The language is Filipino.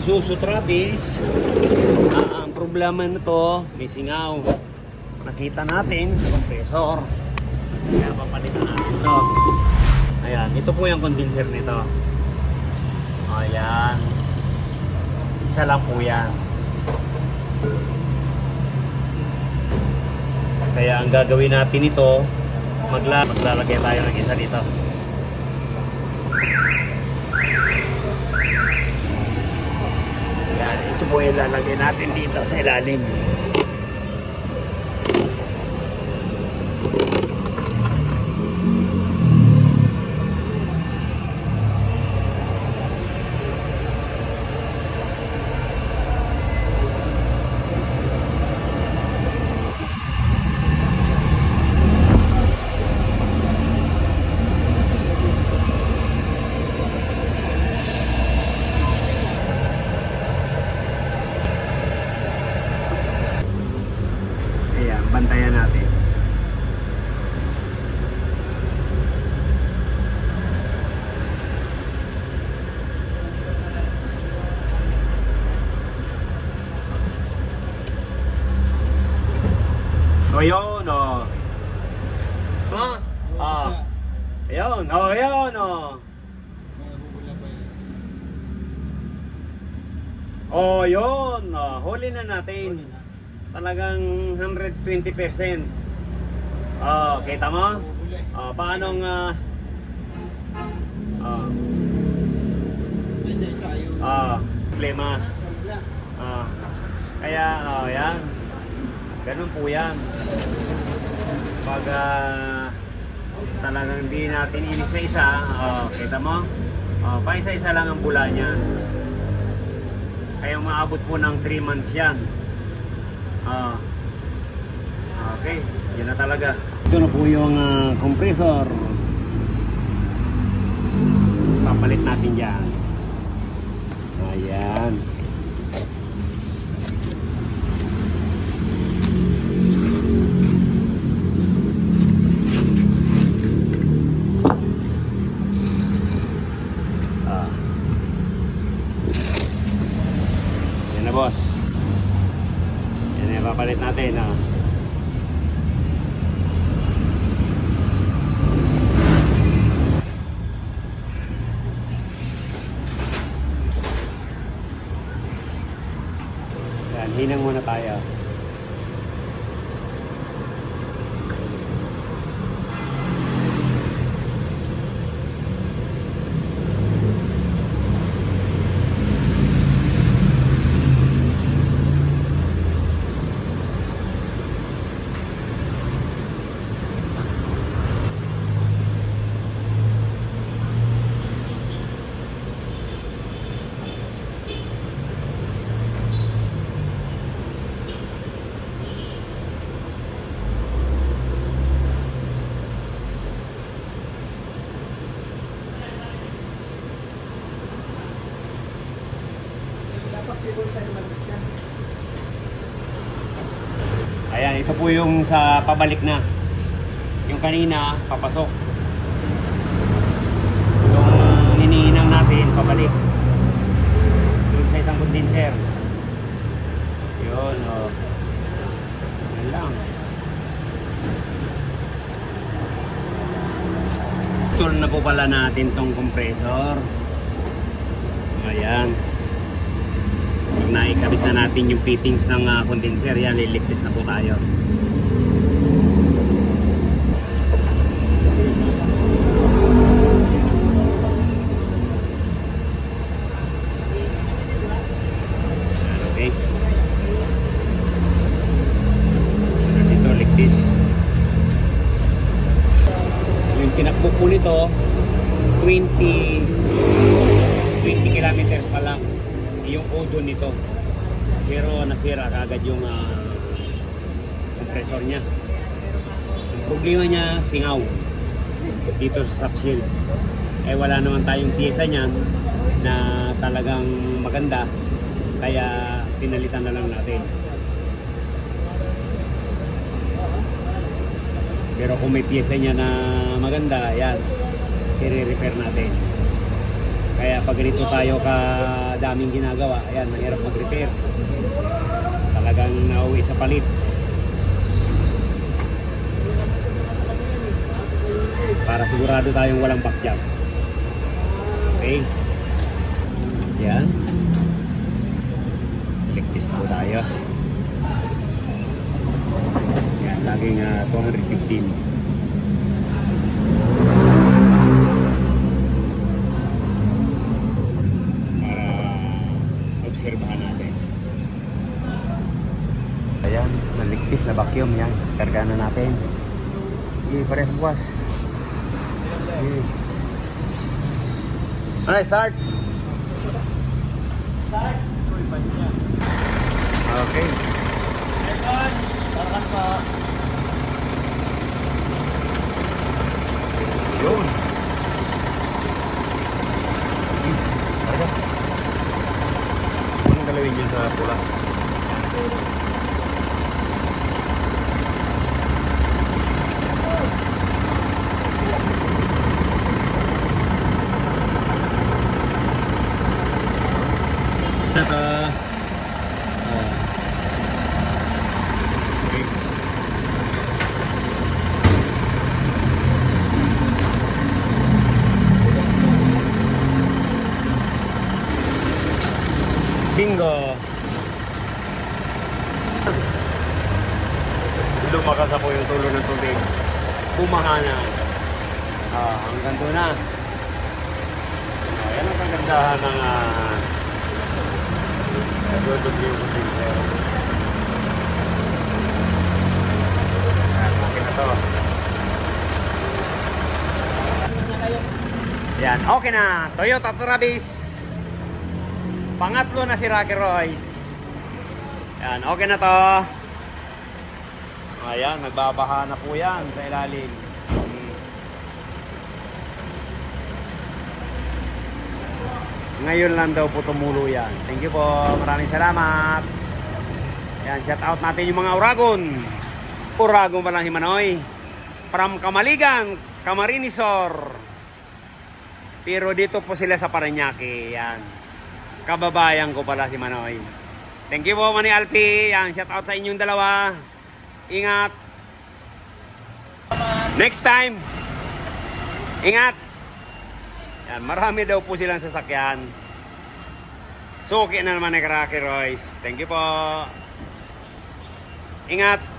Isuzu Travis. Ang problema nito, may singaw. Nakita natin, compressor. Kaya papalitan natin ito. Ayan, ito po yung condenser nito. Ayan. Isa lang po yan. Kaya ang gagawin natin ito, maglalagay tayo ng isa dito. Ayan, ito po yung lalagay natin dito sa ilalim. Ayan, bantayan natin. O yun, o. Ayun, ayun, o. O yun, huli na natin. Talagang 120%. Kita mo? Paanong problema. Kaya yan. Ganun po yan. Pag talagang hindi natin inisa-isa, kita mo? Pa-isa-isa lang ang bula niyan. Kaya maabot po ng 3 months yan. Okay, yan na talaga. Ito na po yung compressor. Papalit natin dyan. Ayan. Yan na, boss. Yan na, papalit natin. Yan, hinang muna tayo. Ayan, ito po yung sa pabalik na. Yung kanina, papasok. Yung hinihinang natin, pabalik. Yung sa isang condenser. Yun, yan lang. Tool na po pala natin tong compressor. Ayan. Pag naikabit na natin yung fittings ng condenser, yan, liligtas na po tayo. Okay. Dito, ligtas. Yung tinakbo po nito, 20 kilometers pa lang yung odo nito, pero nasira kagad yung compressor niya. Ang problema niya, singaw dito sa subshield. Wala naman tayong piyesa niyan na talagang maganda, kaya pinalitan na lang natin. Pero kung may piyesa niya na maganda, yan, i-repair natin. Kaya pag ganito tayo kadaming ginagawa, ayan, mahirap mag-repair. Talagang nauwi sa palit. Para sigurado tayong walang backjump. Okay? Yan. Click this po tayo. Yan, laging 215. Para obserbahan natin. Ayan, naligpis na vacuum yan. Karga na natin. Sige, parehas bukas. Sige. Ano, start? Start? Okay. Tarkan pa. Yun. Targa. Anong galawin yun sa pula? Okay. Bingo. Lumakas ako yung tulo ng tubig. Bumaha na. Hanggang doon na. Yan ang kagandahan ng nag-o-w condenser. Okay na to. Yan, okay na. Toyota Travis. Pangatlo na si Rocky Royce. Yan, okay na to. Ayan, nagbabaha na po yan sa ilalim. Ngayon lang daw po tumulo yan. Thank you po. Maraming salamat. Yan, shout out natin yung mga Uragon. Uragon pa lang si Manoy. From Kamaligan, Camarinesor. Pero dito po sila sa Parañaque. Yan. Kababayan ko pala si Manoy. Thank you po, Manny Alpi. Yan, shout out sa inyong dalawa. Ingat. Next time. Ingat. Yan, marami daw po silang sasakyan. Suki na naman ni Rocky Royce. Thank you po. Ingat.